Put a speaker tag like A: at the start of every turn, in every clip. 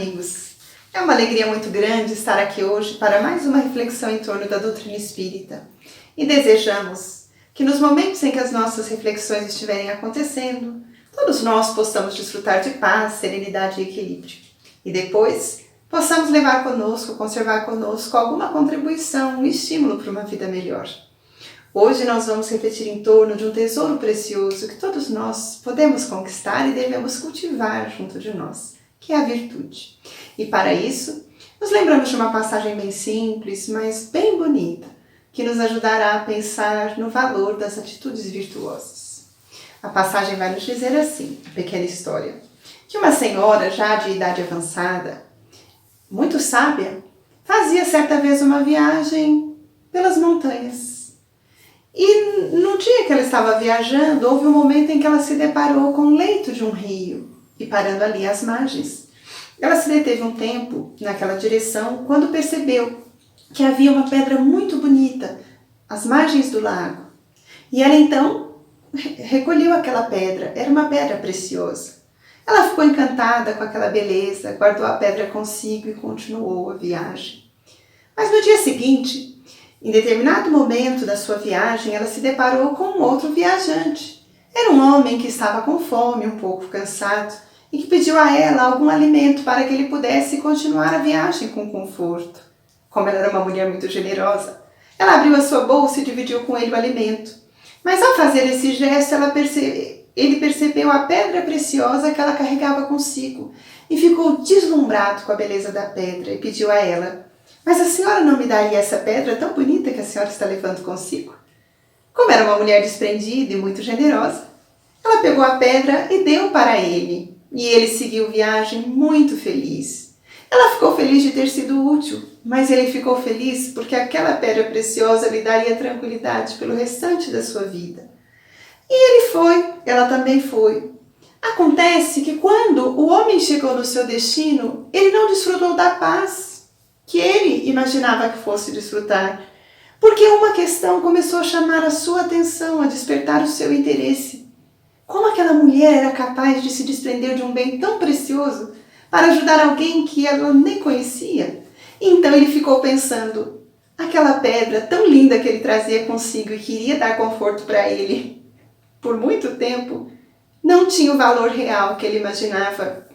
A: amigos! É uma alegria muito grande estar aqui hoje para mais uma reflexão em torno da doutrina espírita. E desejamos que nos momentos em que as nossas reflexões estiverem acontecendo, todos nós possamos desfrutar de paz, serenidade e equilíbrio. E depois, possamos levar conosco, conservar conosco alguma contribuição, um estímulo para uma vida melhor. Hoje nós vamos refletir em torno de um tesouro precioso que todos nós podemos conquistar e devemos cultivar junto de nós, que é a virtude. E para isso, nos lembramos de uma passagem bem simples, mas bem bonita, que nos ajudará a pensar no valor das atitudes virtuosas. A passagem vai nos dizer assim, a pequena história, que uma senhora já de idade avançada, muito sábia, fazia certa vez uma viagem pelas montanhas. E no dia que ela estava viajando, houve um momento em que ela se deparou com o leito de um rio, e parando ali às margens. Ela se deteve um tempo naquela direção quando percebeu que havia uma pedra muito bonita às margens do lago. E ela então recolheu aquela pedra, era uma pedra preciosa. Ela ficou encantada com aquela beleza, guardou a pedra consigo e continuou a viagem. Mas no dia seguinte, em determinado momento da sua viagem, ela se deparou com um outro viajante. Era um homem que estava com fome, um pouco cansado, e que pediu a ela algum alimento para que ele pudesse continuar a viagem com conforto. Como ela era uma mulher muito generosa, ela abriu a sua bolsa e dividiu com ele o alimento. Mas ao fazer esse gesto, ele percebeu a pedra preciosa que ela carregava consigo e ficou deslumbrado com a beleza da pedra e pediu a ela: "Mas a senhora não me daria essa pedra tão bonita que a senhora está levando consigo?" Como era uma mulher desprendida e muito generosa, ela pegou a pedra e deu para ele. E ele seguiu viagem muito feliz. Ela ficou feliz de ter sido útil, mas ele ficou feliz porque aquela pedra preciosa lhe daria tranquilidade pelo restante da sua vida. E ele foi, ela também foi. Acontece que quando o homem chegou no seu destino, ele não desfrutou da paz que ele imaginava que fosse desfrutar, porque uma questão começou a chamar a sua atenção, a despertar o seu interesse. Como aquela mulher era capaz de se desprender de um bem tão precioso para ajudar alguém que ela nem conhecia? Então ele ficou pensando, aquela pedra tão linda que ele trazia consigo e queria dar conforto para ele por muito tempo, não tinha o valor real que ele imaginava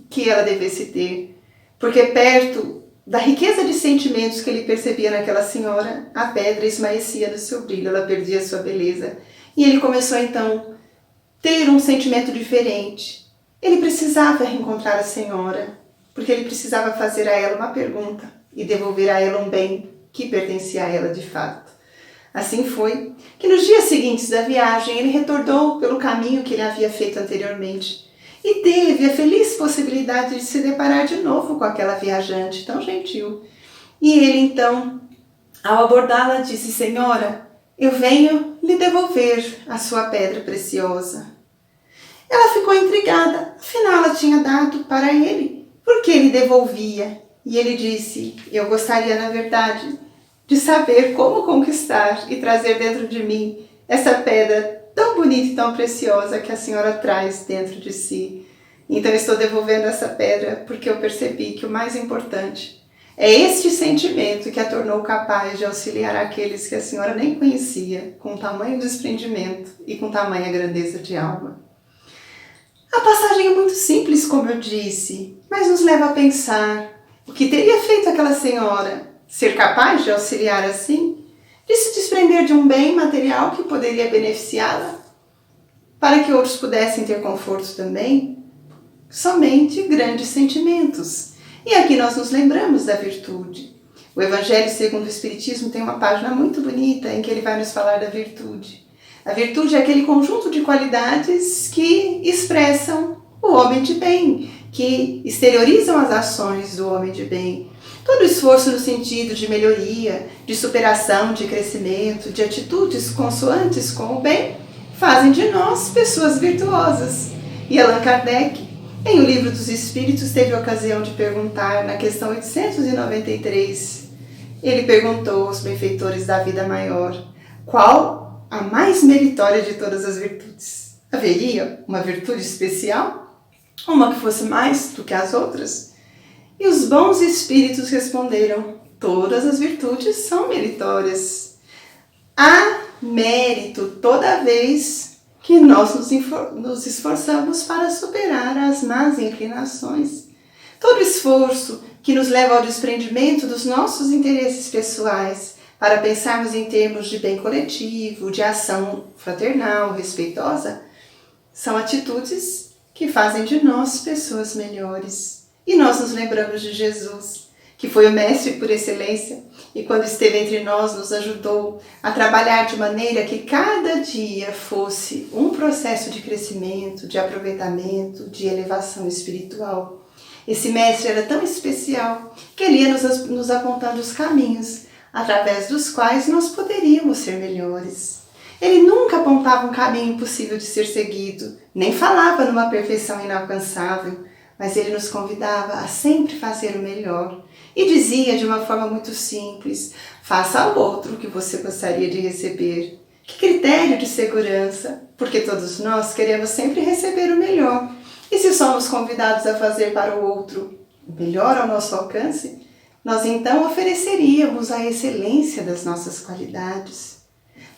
A: que ela devesse ter, porque perto da riqueza de sentimentos que ele percebia naquela senhora, a pedra esmaecia do seu brilho, ela perdia sua beleza. E ele começou então a ter um sentimento diferente. Ele precisava reencontrar a senhora, porque ele precisava fazer a ela uma pergunta e devolver a ela um bem que pertencia a ela de fato. Assim foi que nos dias seguintes da viagem ele retornou pelo caminho que ele havia feito anteriormente e teve a feliz possibilidade de se deparar de novo com aquela viajante tão gentil. E ele então, ao abordá-la, disse: "Senhora, eu venho lhe devolver a sua pedra preciosa." Ela ficou intrigada, afinal ela tinha dado para ele, por que ele devolvia? E ele disse: "Eu gostaria, na verdade, de saber como conquistar e trazer dentro de mim essa pedra tão bonita e tão preciosa que a senhora traz dentro de si. Então estou devolvendo essa pedra porque eu percebi que o mais importante é este sentimento que a tornou capaz de auxiliar aqueles que a senhora nem conhecia, com tamanho desprendimento e com tamanha grandeza de alma." A passagem é muito simples, como eu disse, mas nos leva a pensar o que teria feito aquela senhora ser capaz de auxiliar assim, de se desprender de um bem material que poderia beneficiá-la, para que outros pudessem ter conforto também. Somente grandes sentimentos. E aqui nós nos lembramos da virtude. O Evangelho segundo o Espiritismo tem uma página muito bonita em que ele vai nos falar da virtude. A virtude é aquele conjunto de qualidades que expressam o homem de bem, que exteriorizam as ações do homem de bem. Todo esforço no sentido de melhoria, de superação, de crescimento, de atitudes consoantes com o bem, fazem de nós pessoas virtuosas. E Allan Kardec, em O Livro dos Espíritos, teve a ocasião de perguntar, na questão 893, ele perguntou aos benfeitores da vida maior, qual a mais meritória de todas as virtudes? Haveria uma virtude especial? Uma que fosse mais do que as outras? E os bons espíritos responderam: todas as virtudes são meritórias. Há mérito toda vez que nós nos esforçamos para superar as más inclinações. Todo esforço que nos leva ao desprendimento dos nossos interesses pessoais para pensarmos em termos de bem coletivo, de ação fraternal, respeitosa, são atitudes que fazem de nós pessoas melhores. E nós nos lembramos de Jesus, que foi o mestre por excelência, e quando esteve entre nós nos ajudou a trabalhar de maneira que cada dia fosse um processo de crescimento, de aproveitamento, de elevação espiritual. Esse mestre era tão especial que ele ia nos apontando os caminhos através dos quais nós poderíamos ser melhores. Ele nunca apontava um caminho impossível de ser seguido, nem falava numa perfeição inalcançável, mas ele nos convidava a sempre fazer o melhor e dizia de uma forma muito simples: faça ao outro o que você gostaria de receber. Que critério de segurança, porque todos nós queremos sempre receber o melhor. E se somos convidados a fazer para o outro o melhor ao nosso alcance, nós então ofereceríamos a excelência das nossas qualidades.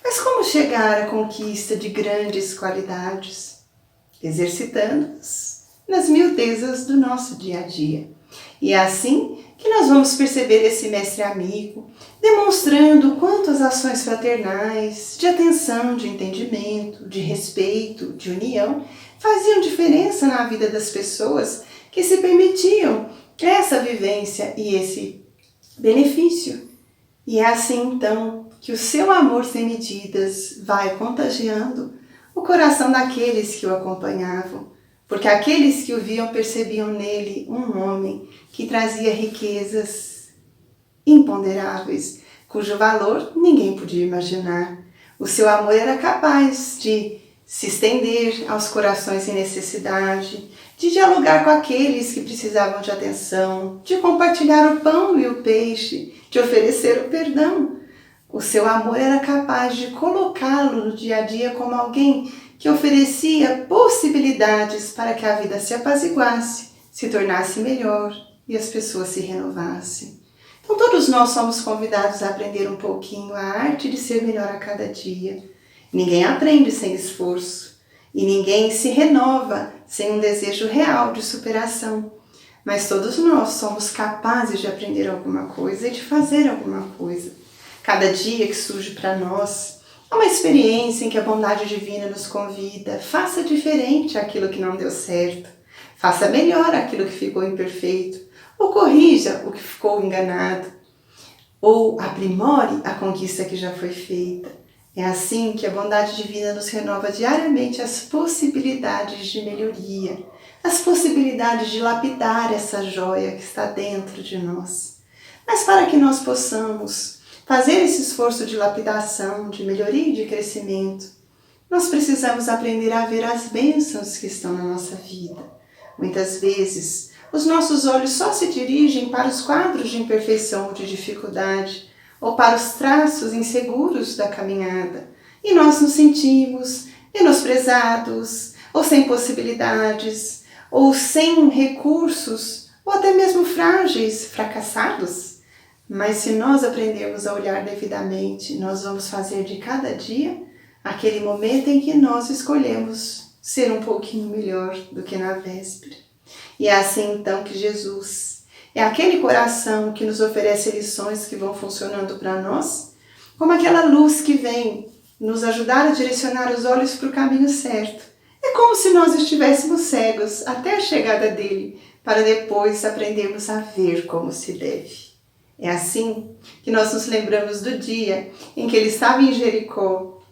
A: Mas como chegar à conquista de grandes qualidades? Exercitando-nos nas miudezas do nosso dia a dia. E é assim que nós vamos perceber esse mestre amigo, demonstrando o quanto as ações fraternais, de atenção, de entendimento, de respeito, de união, faziam diferença na vida das pessoas que se permitiam essa vivência e esse benefício. E é assim, então, que o seu amor sem medidas vai contagiando o coração daqueles que o acompanhavam, porque aqueles que o viam percebiam nele um homem que trazia riquezas imponderáveis, cujo valor ninguém podia imaginar. O seu amor era capaz de se estender aos corações em necessidade, de dialogar com aqueles que precisavam de atenção, de compartilhar o pão e o peixe, de oferecer o perdão. O seu amor era capaz de colocá-lo no dia a dia como alguém que oferecia possibilidades para que a vida se apaziguasse, se tornasse melhor e as pessoas se renovassem. Então todos nós somos convidados a aprender um pouquinho a arte de ser melhor a cada dia. Ninguém aprende sem esforço e ninguém se renova sem um desejo real de superação. Mas todos nós somos capazes de aprender alguma coisa e de fazer alguma coisa. Cada dia que surge para nós é uma experiência em que a bondade divina nos convida. Faça diferente aquilo que não deu certo. Faça melhor aquilo que ficou imperfeito. Ou corrija o que ficou enganado. Ou aprimore a conquista que já foi feita. É assim que a bondade divina nos renova diariamente as possibilidades de melhoria, as possibilidades de lapidar essa joia que está dentro de nós. Mas para que nós possamos fazer esse esforço de lapidação, de melhoria e de crescimento, nós precisamos aprender a ver as bênçãos que estão na nossa vida. Muitas vezes, os nossos olhos só se dirigem para os quadros de imperfeição ou de dificuldade, ou para os traços inseguros da caminhada, e nós nos sentimos menosprezados, ou sem possibilidades, ou sem recursos, ou até mesmo frágeis, fracassados. Mas se nós aprendermos a olhar devidamente, nós vamos fazer de cada dia aquele momento em que nós escolhemos ser um pouquinho melhor do que na véspera. E é assim então que Jesus é aquele coração que nos oferece lições que vão funcionando para nós, como aquela luz que vem nos ajudar a direcionar os olhos para o caminho certo. É como se nós estivéssemos cegos até a chegada dele, para depois aprendermos a ver como se deve. É assim que nós nos lembramos do dia em que ele estava em Jericó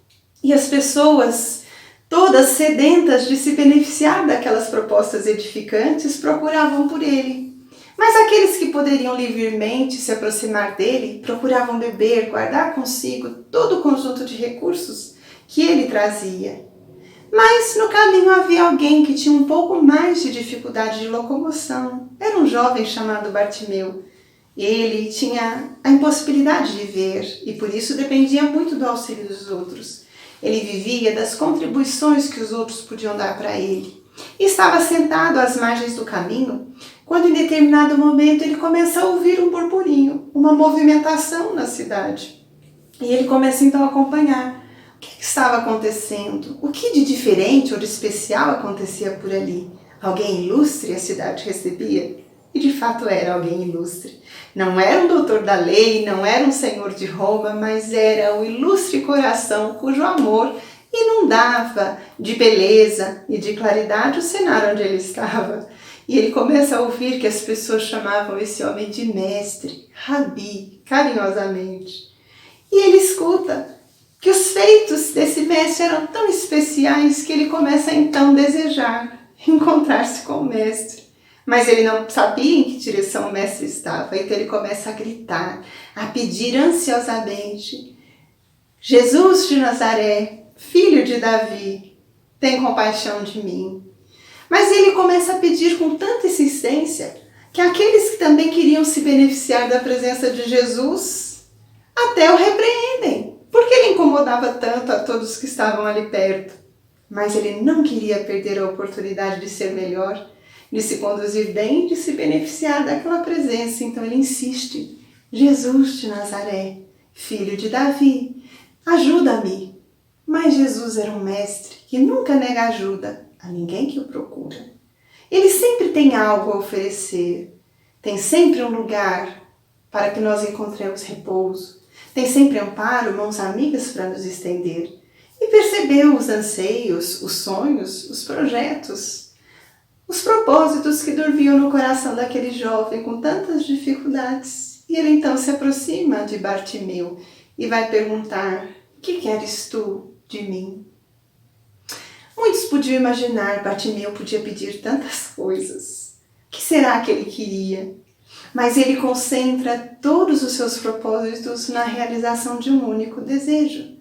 A: e as pessoas, todas sedentas de se beneficiar daquelas propostas edificantes, procuravam por ele. Mas aqueles que poderiam livremente se aproximar dele, procuravam beber, guardar consigo todo o conjunto de recursos que ele trazia. Mas no caminho havia alguém que tinha um pouco mais de dificuldade de locomoção. Era um jovem chamado Bartimeu. Ele tinha a impossibilidade de ver e por isso dependia muito do auxílio dos outros. Ele vivia das contribuições que os outros podiam dar para ele. E estava sentado às margens do caminho, quando em determinado momento ele começa a ouvir um burburinho, uma movimentação na cidade. E ele começa então a acompanhar. O que estava acontecendo? O que de diferente ou de especial acontecia por ali? Alguém ilustre a cidade recebia? E de fato era alguém ilustre. Não era um doutor da lei, não era um senhor de Roma, mas era o ilustre coração cujo amor inundava de beleza e de claridade o cenário onde ele estava. E ele começa a ouvir que as pessoas chamavam esse homem de mestre, rabi, carinhosamente. E ele escuta que os feitos desse mestre eram tão especiais que ele começa então a desejar encontrar-se com o mestre. Mas ele não sabia em que direção o mestre estava, então ele começa a gritar, a pedir ansiosamente: Jesus de Nazaré, filho de Davi, tem compaixão de mim. Mas ele começa a pedir com tanta insistência que aqueles que também queriam se beneficiar da presença de Jesus até o repreendem, porque ele incomodava tanto a todos que estavam ali perto. Mas ele não queria perder a oportunidade de ser melhor, de se conduzir bem, de se beneficiar daquela presença. Então ele insiste: Jesus de Nazaré, filho de Davi, ajuda-me. Mas Jesus era um mestre que nunca nega ajuda a ninguém que o procura. Ele sempre tem algo a oferecer, tem sempre um lugar para que nós encontremos repouso, tem sempre amparo, mãos amigas para nos estender. E percebeu os anseios, os sonhos, os projetos, os propósitos que dormiam no coração daquele jovem com tantas dificuldades. E ele então se aproxima de Bartimeu e vai perguntar: que queres tu de mim? Muitos podiam imaginar, Bartimeu podia pedir tantas coisas. O que será que ele queria? Mas ele concentra todos os seus propósitos na realização de um único desejo.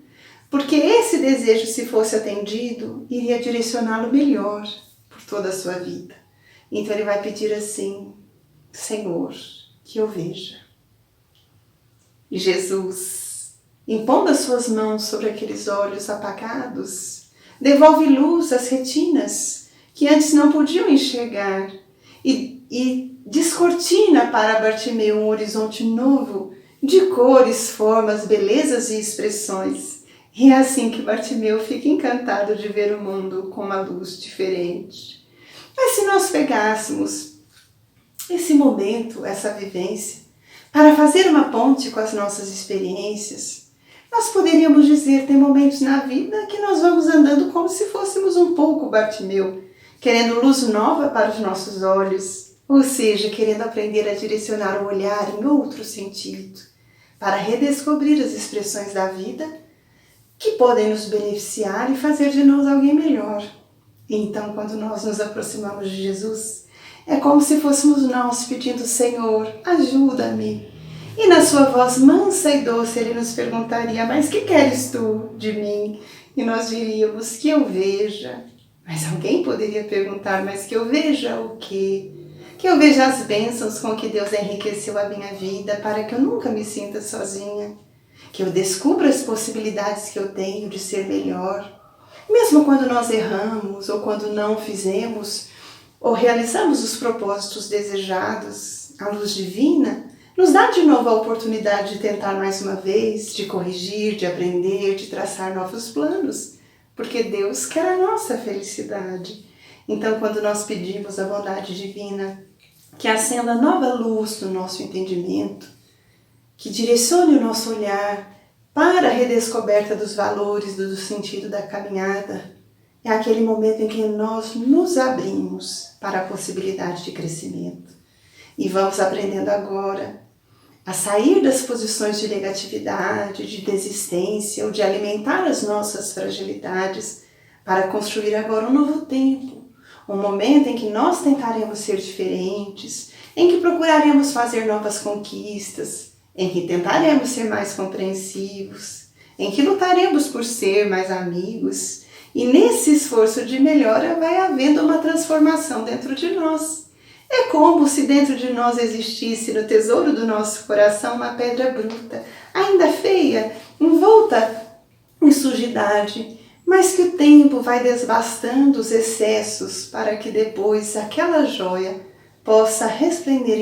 A: Porque esse desejo, se fosse atendido, iria direcioná-lo melhor por toda a sua vida. Então ele vai pedir assim: Senhor, que eu veja. E Jesus, impondo as suas mãos sobre aqueles olhos apagados, devolve luz às retinas que antes não podiam enxergar e descortina para Bartimeu um horizonte novo de cores, formas, belezas e expressões. E é assim que Bartimeu fica encantado de ver o mundo com uma luz diferente. Mas se nós pegássemos esse momento, essa vivência, para fazer uma ponte com as nossas experiências, nós poderíamos dizer: tem momentos na vida que nós vamos andando como se fôssemos um pouco Bartimeu, querendo luz nova para os nossos olhos, ou seja, querendo aprender a direcionar o olhar em outro sentido, para redescobrir as expressões da vida que podem nos beneficiar e fazer de nós alguém melhor. Então, quando nós nos aproximamos de Jesus, é como se fôssemos nós pedindo: Senhor, ajuda-me. E na sua voz mansa e doce ele nos perguntaria: mas que queres tu de mim? E nós diríamos: que eu veja. Mas alguém poderia perguntar: mas que eu veja o quê? Que eu veja as bênçãos com que Deus enriqueceu a minha vida para que eu nunca me sinta sozinha. Que eu descubra as possibilidades que eu tenho de ser melhor. Mesmo quando nós erramos, ou quando não fizemos, ou realizamos os propósitos desejados, a luz divina nos dá de novo a oportunidade de tentar mais uma vez, de corrigir, de aprender, de traçar novos planos, porque Deus quer a nossa felicidade. Então, quando nós pedimos a bondade divina que acenda nova luz no nosso entendimento, que direcione o nosso olhar para a redescoberta dos valores, do sentido da caminhada, é aquele momento em que nós nos abrimos para a possibilidade de crescimento. E vamos aprendendo agora a sair das posições de negatividade, de desistência ou de alimentar as nossas fragilidades para construir agora um novo tempo, um momento em que nós tentaremos ser diferentes, em que procuraremos fazer novas conquistas, em que tentaremos ser mais compreensivos, em que lutaremos por ser mais amigos, e nesse esforço de melhora vai havendo uma transformação dentro de nós. É como se dentro de nós existisse no tesouro do nosso coração uma pedra bruta, ainda feia, envolta em sujidade, mas que o tempo vai desbastando os excessos para que depois aquela joia possa resplandecer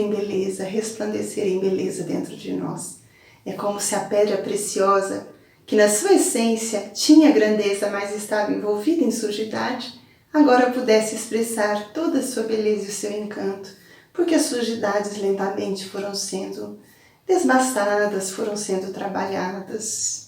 A: em beleza dentro de nós. É como se a pedra preciosa, que na sua essência tinha grandeza, mas estava envolvida em sujidade, agora pudesse expressar toda a sua beleza e o seu encanto, porque as sujidades lentamente foram sendo desbastadas, foram sendo trabalhadas.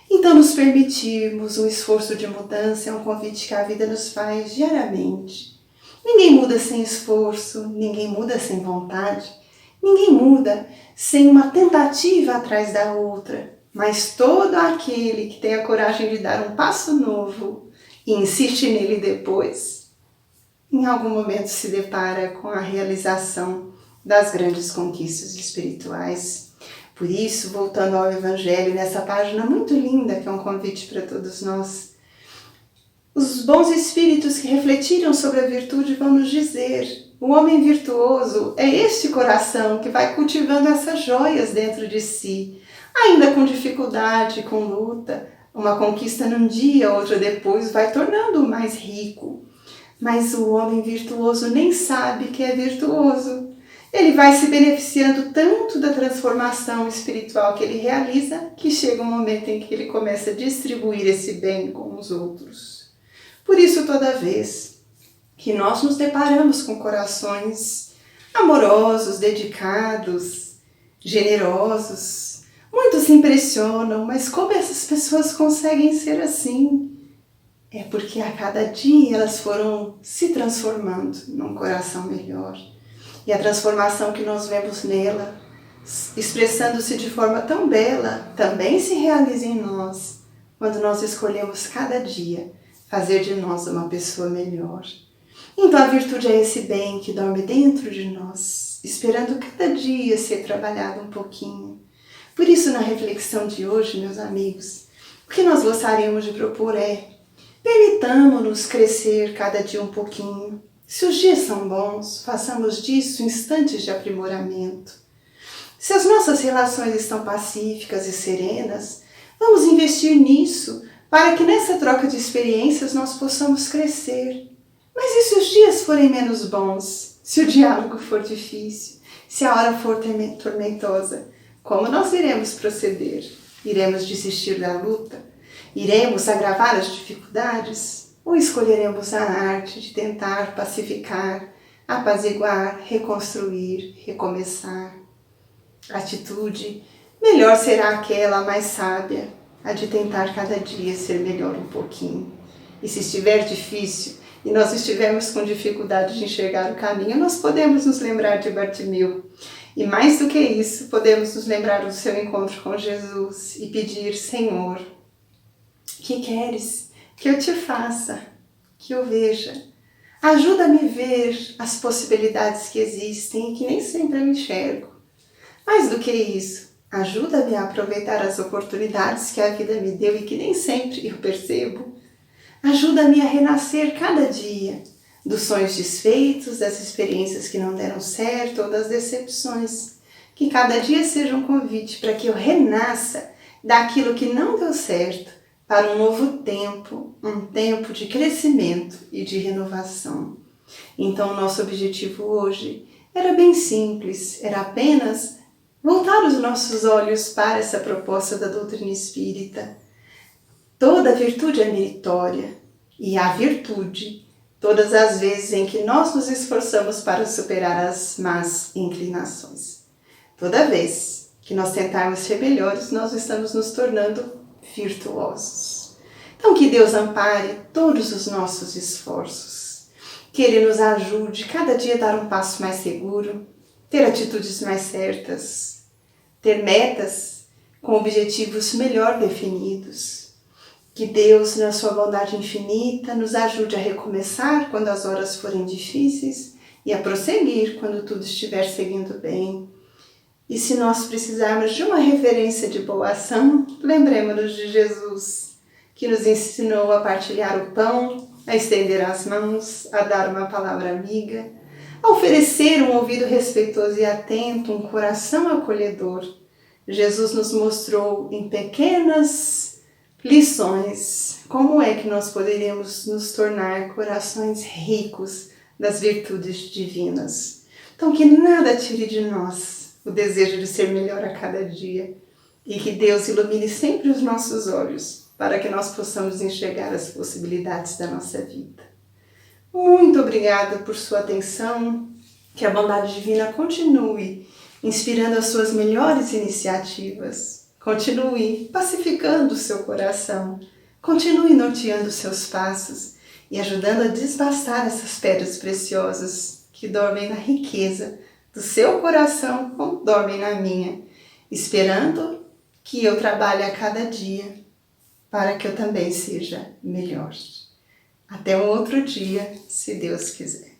A: Então, nos permitirmos um esforço de mudança é um convite que a vida nos faz diariamente. Ninguém muda sem esforço, ninguém muda sem vontade, ninguém muda sem uma tentativa atrás da outra, mas todo aquele que tem a coragem de dar um passo novo e insiste nele depois, em algum momento se depara com a realização das grandes conquistas espirituais. Por isso, voltando ao Evangelho, nessa página muito linda, que é um convite para todos nós, os bons espíritos que refletiram sobre a virtude vão nos dizer: o homem virtuoso é este coração que vai cultivando essas joias dentro de si, ainda com dificuldade, com luta. Uma conquista num dia, outra depois, vai tornando-o mais rico. Mas o homem virtuoso nem sabe que é virtuoso. Ele vai se beneficiando tanto da transformação espiritual que ele realiza, que chega um momento em que ele começa a distribuir esse bem com os outros. Por isso, toda vez que nós nos deparamos com corações amorosos, dedicados, generosos, muitos se impressionam, mas como essas pessoas conseguem ser assim? É porque a cada dia elas foram se transformando num coração melhor. E a transformação que nós vemos nela, expressando-se de forma tão bela, também se realiza em nós, quando nós escolhemos cada dia fazer de nós uma pessoa melhor. Então a virtude é esse bem que dorme dentro de nós, esperando cada dia ser trabalhado um pouquinho. Por isso, na reflexão de hoje, meus amigos, o que nós gostaríamos de propor é: permitamo-nos crescer cada dia um pouquinho. Se os dias são bons, façamos disso instantes de aprimoramento. Se as nossas relações estão pacíficas e serenas, vamos investir nisso para que nessa troca de experiências nós possamos crescer. Mas e se os dias forem menos bons? Se o diálogo for difícil? Se a hora for tormentosa? Como nós iremos proceder? Iremos desistir da luta? Iremos agravar as dificuldades? Ou escolheremos a arte de tentar pacificar, apaziguar, reconstruir, recomeçar? A atitude melhor será aquela mais sábia, a de tentar cada dia ser melhor um pouquinho. E se estiver difícil e nós estivermos com dificuldade de enxergar o caminho, nós podemos nos lembrar de Bartimeu. E mais do que isso, podemos nos lembrar do seu encontro com Jesus e pedir: Senhor, que queres que eu te faça, que eu veja? Ajuda-me a ver as possibilidades que existem e que nem sempre eu enxergo. Mais do que isso, ajuda-me a aproveitar as oportunidades que a vida me deu e que nem sempre eu percebo. Ajuda-me a renascer cada dia dos sonhos desfeitos, das experiências que não deram certo ou das decepções. Que cada dia seja um convite para que eu renasça daquilo que não deu certo para um novo tempo, um tempo de crescimento e de renovação. Então, o nosso objetivo hoje era bem simples, era apenas voltar os nossos olhos para essa proposta da doutrina espírita. Toda virtude é meritória, e a virtude, todas as vezes em que nós nos esforçamos para superar as más inclinações. Toda vez que nós tentarmos ser melhores, nós estamos nos tornando virtuosos. Então, que Deus ampare todos os nossos esforços, que Ele nos ajude cada dia a dar um passo mais seguro, ter atitudes mais certas, ter metas com objetivos melhor definidos. Que Deus, na sua bondade infinita, nos ajude a recomeçar quando as horas forem difíceis e a prosseguir quando tudo estiver seguindo bem. E se nós precisarmos de uma referência de boa ação, lembremos-nos de Jesus, que nos ensinou a partilhar o pão, a estender as mãos, a dar uma palavra amiga, a oferecer um ouvido respeitoso e atento, um coração acolhedor. Jesus nos mostrou em pequenas lições como é que nós poderíamos nos tornar corações ricos das virtudes divinas. Então, que nada tire de nós o desejo de ser melhor a cada dia e que Deus ilumine sempre os nossos olhos para que nós possamos enxergar as possibilidades da nossa vida. Muito obrigada por sua atenção, que a bondade divina continue inspirando as suas melhores iniciativas, continue pacificando o seu coração, continue norteando os seus passos e ajudando a desbastar essas pedras preciosas que dormem na riqueza do seu coração como dormem na minha, esperando que eu trabalhe a cada dia para que eu também seja melhor. Até um outro dia, se Deus quiser.